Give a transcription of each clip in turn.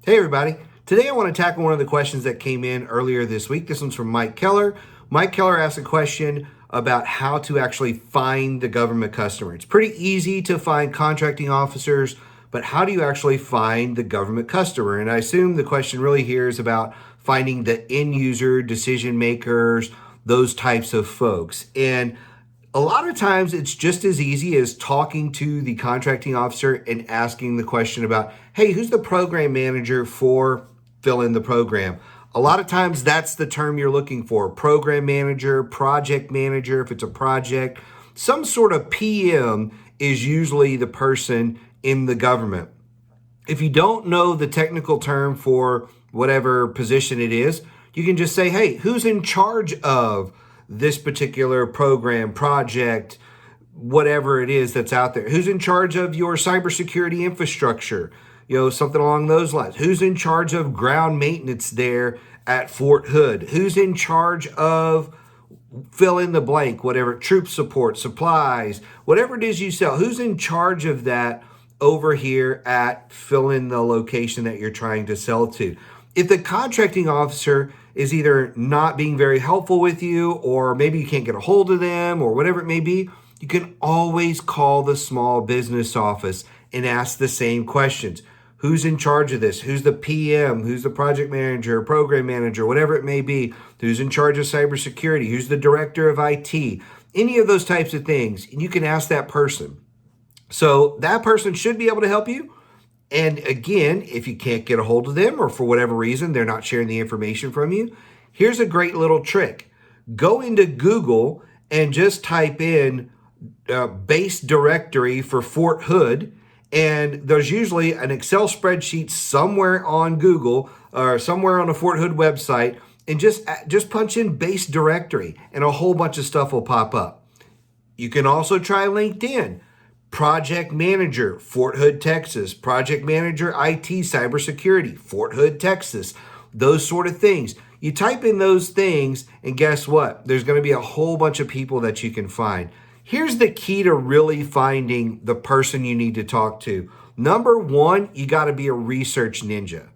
Hey everybody, today I want to tackle one of the questions that came in earlier this week. This one's from Mike Keller. Mike Keller asked a question about how to actually find the government customer. It's pretty easy to find contracting officers, but how do you actually find the government customer? And I assume the question really here is about finding the end user, decision makers, those types of folks. And a lot of times it's just as easy as talking to the contracting officer and asking the question about, hey, who's the program manager for fill in the program? A lot of times that's the term you're looking for. Program manager, project manager, if it's a project, some sort of PM is usually the person in the government. If you don't know the technical term for whatever position it is, you can just say, hey, who's in charge of this particular program, project, whatever it is that's out there? Who's in charge of your cybersecurity infrastructure? Something along those lines. Who's in charge of ground maintenance there at Fort Hood? Who's in charge of fill in the blank, whatever, troop support, supplies, whatever it is you sell? Who's in charge of that over here at fill in the location that you're trying to sell to? If the contracting officer is either not being very helpful with you, or maybe you can't get a hold of them, or whatever it may be, you can always call the small business office and ask the same questions. Who's in charge of this? Who's the PM? Who's the project manager, program manager, whatever it may be? Who's in charge of cybersecurity? Who's the director of IT? Any of those types of things. And you can ask that person. So that person should be able to help you. And again, if you can't get a hold of them, or for whatever reason, they're not sharing the information from you, here's a great little trick. Go into Google and just type in base directory for Fort Hood. And there's usually an Excel spreadsheet somewhere on Google or somewhere on a Fort Hood website, and just punch in base directory and a whole bunch of stuff will pop up. You can also try LinkedIn. Project manager, Fort Hood, Texas. Project manager, IT, cybersecurity, Fort Hood, Texas. Those sort of things. You type in those things, and guess what? There's going to be a whole bunch of people that you can find. Here's the key to really finding the person you need to talk to. Number one, you got to be a research ninja.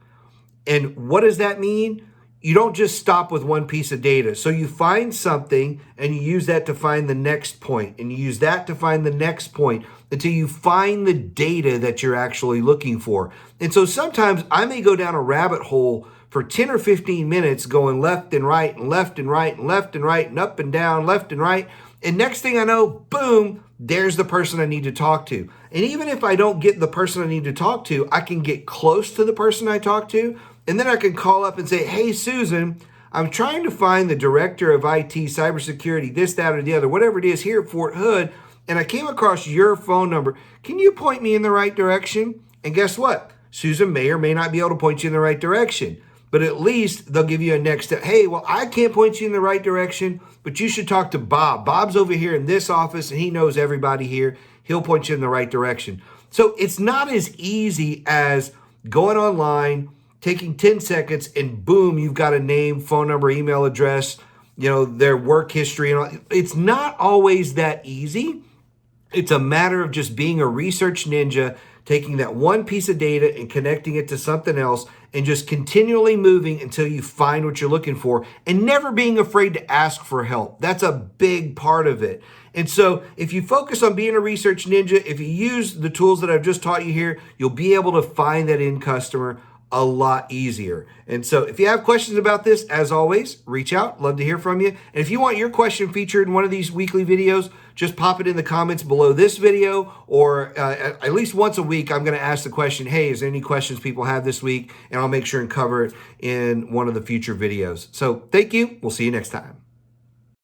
And what does that mean? You don't just stop with one piece of data. So you find something and you use that to find the next point, and you use that to find the next point until you find the data that you're actually looking for. And so sometimes I may go down a rabbit hole for 10 or 15 minutes going left and right and left and right and left and right and up and down, left and right. And next thing I know, boom, there's the person I need to talk to. And even if I don't get the person I need to talk to, I can get close to the person I talk to. And then I can call up and say, hey, Susan, I'm trying to find the director of IT, cybersecurity, this, that, or the other, whatever it is here at Fort Hood, and I came across your phone number. Can you point me in the right direction? And guess what? Susan may or may not be able to point you in the right direction, but at least they'll give you a next step. Hey, well, I can't point you in the right direction, but you should talk to Bob. Bob's over here in this office, and he knows everybody here. He'll point you in the right direction. So it's not as easy as going online, taking 10 seconds, and boom, you've got a name, phone number, email address, their work history. And all. It's not always that easy. It's a matter of just being a research ninja, taking that one piece of data and connecting it to something else, and just continually moving until you find what you're looking for, and never being afraid to ask for help. That's a big part of it. And so if you focus on being a research ninja, if you use the tools that I've just taught you here, you'll be able to find that end customer a lot easier. And so if you have questions about this, as always, reach out. Love to hear from you. And if you want your question featured in one of these weekly videos, just pop it in the comments below this video, or at least once a week, I'm going to ask the question, hey, is there any questions people have this week? And I'll make sure and cover it in one of the future videos. So thank you. We'll see you next time.